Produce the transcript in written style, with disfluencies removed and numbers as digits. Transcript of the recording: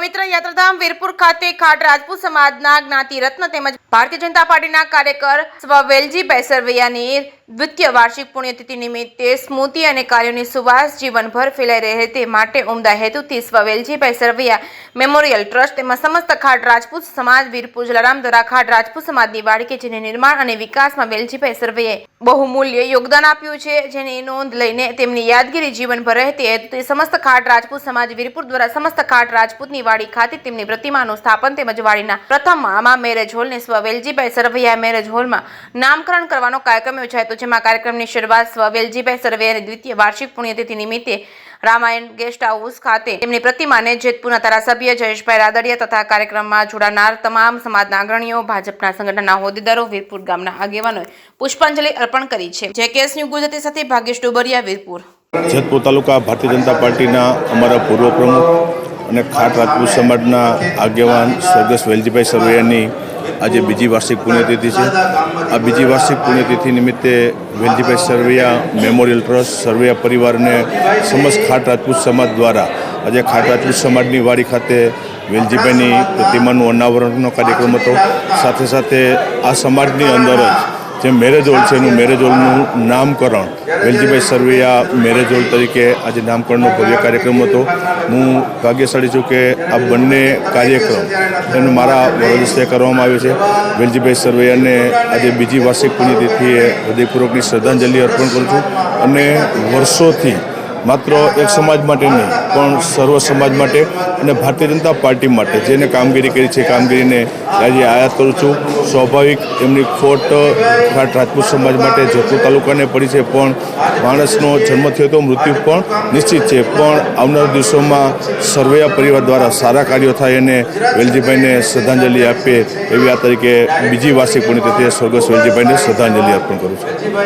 પવિત્ર યાત્રાધામ વીરપુર ખાતે ખાટ રાજપૂત સમાજના જ્ઞાતિ રત્ન તેમજ ભારતીય જનતા પાર્ટીના કાર્યકર સ્વ વેલજીભાઈ સરવૈયાની દ્વિતીય વાર્ષિક પુણ્યતિથિ નિમિત્તે સ્મૃતિ અને કાર્યોની સુવાસ જીવનભર ફેલાઈ રહે તે માટે ઉમદા હેતુથી સ્વ વેલજીભાઈ સરવૈયા મેમોરિયલ ટ્રસ્ટ તેમજ સમસ્ત ખાટ રાજપૂત સમાજ વીરપુર જલારામ દ્વારા ખાટ રાજપૂત સમાજની વાડી કે જેને નિર્માણ અને વિકાસમાં વેલજીભાઈ સરવૈયાએ બહુમૂલ્ય યોગદાન આપ્યું છે, જેની નોંધ લઈને તેમની યાદગીરી જીવનભર રહે તે હેતુથી સમસ્ત ખાટ રાજપૂત સમાજ વીરપુર દ્વારા સમસ્ત ખાટ રાજપૂતની વાડી ખાતે તેમની પ્રતિમાનું સ્થાપન તેમજ વાડીના પ્રથમ મામા મેરેજ હોલને સ્વ વેલજીભાઈ સરવૈયા મેરેજ હોલમાં નામકરણ કરવાનો કાર્યક્રમ યોજાયો હતો, જેમાં કાર્યક્રમની શરૂઆત સ્વ વેલજીભાઈ સરવૈયાની દ્વિતીય વાર્ષિક પુણ્યતિથિ નિમિત્તે રામાયણ ગેસ્ટ હાઉસ ખાતે તેમની પ્રતિમાને જેતપુરના ધારાસભ્ય જયેશભાઈ રાદડિયા તથા કાર્યક્રમમાં જોડાનાર તમામ સમાજના અગ્રણીઓ, ભાજપના સંગઠનના હોદ્દેદારો, વીરપુર ગામના આગેવાનોએ પુષ્પાંજલિ અર્પણ કરી છે। જેકેએસ ન્યૂઝ ગુજરાતી સાથે ભાગ્યેશ ડોબરિયા, વીરપુર। જેતપુર તાલુકા ભારતીય જનતા પાર્ટીના અમારા પૂર્વ પ્રમુખ અને ખાટ રાજપૂત સમાજના આગેવાન સ્વર્ગસ્થ વેલજીભાઈ સરવૈયાની આજે બીજી વાર્ષિક પુણ્યતિથિ છે। આ બીજી વાર્ષિક પુણ્યતિથિ નિમિત્તે વેલજીભાઈ સરવૈયા મેમોરિયલ ટ્રસ્ટ સરવૈયા પરિવારને સમસ્ત ખાટ રાજપૂત સમાજ દ્વારા આજે ખાટ રાજપૂત સમાજની વાડી ખાતે વેલજીભાઈની પ્રતિમાનું અનાવરણનો કાર્યક્રમ હતો। સાથે સાથે આ સમાજની અંદર જ જે મેરેજ હોલ છે એનું મેરેજ હોલનું નામકરણ વેલજીભાઈ સરવૈયા મેરેજ હોલ તરીકે આજે નામકરણનો ભવ્ય કાર્યક્રમ હતો। હું ભાગ્યશાળી છું કે આ બંને કાર્યક્રમ એને મારા વરદ હસ્તે કરવામાં આવ્યો છે। વેલજીભાઈ સરવૈયાને આજે બીજી વાર્ષિક પુણ્યતિથિએ હૃદયપૂર્વકની શ્રદ્ધાંજલિ અર્પણ કરું છું અને વર્ષોથી માત્ર એક સમાજ માટે નહીં પણ સર્વ સમાજ માટે અને ભારતીય જનતા પાર્ટી માટે જેને કામગીરી કરી છે કામગીરીને આજે યાદ કરું છું। સ્વાભાવિક એમની ખોટ ખાટ રાજપૂત સમાજ માટે જેતપુર તાલુકાને પડી છે, પણ માણસનો જન્મ થયો તો મૃત્યુ પણ નિશ્ચિત છે, પણ આવનાર દિવસોમાં સરવૈયા પરિવાર દ્વારા સારા કાર્યો થાય અને વેલજીભાઈને શ્રદ્ધાંજલિ આપે એવી આ તરીકે બીજી વાર્ષિક પુણ્યતિથિએ સ્વર્ગસ્થ વેલજીભાઈને શ્રદ્ધાંજલિ અર્પણ કરું છું।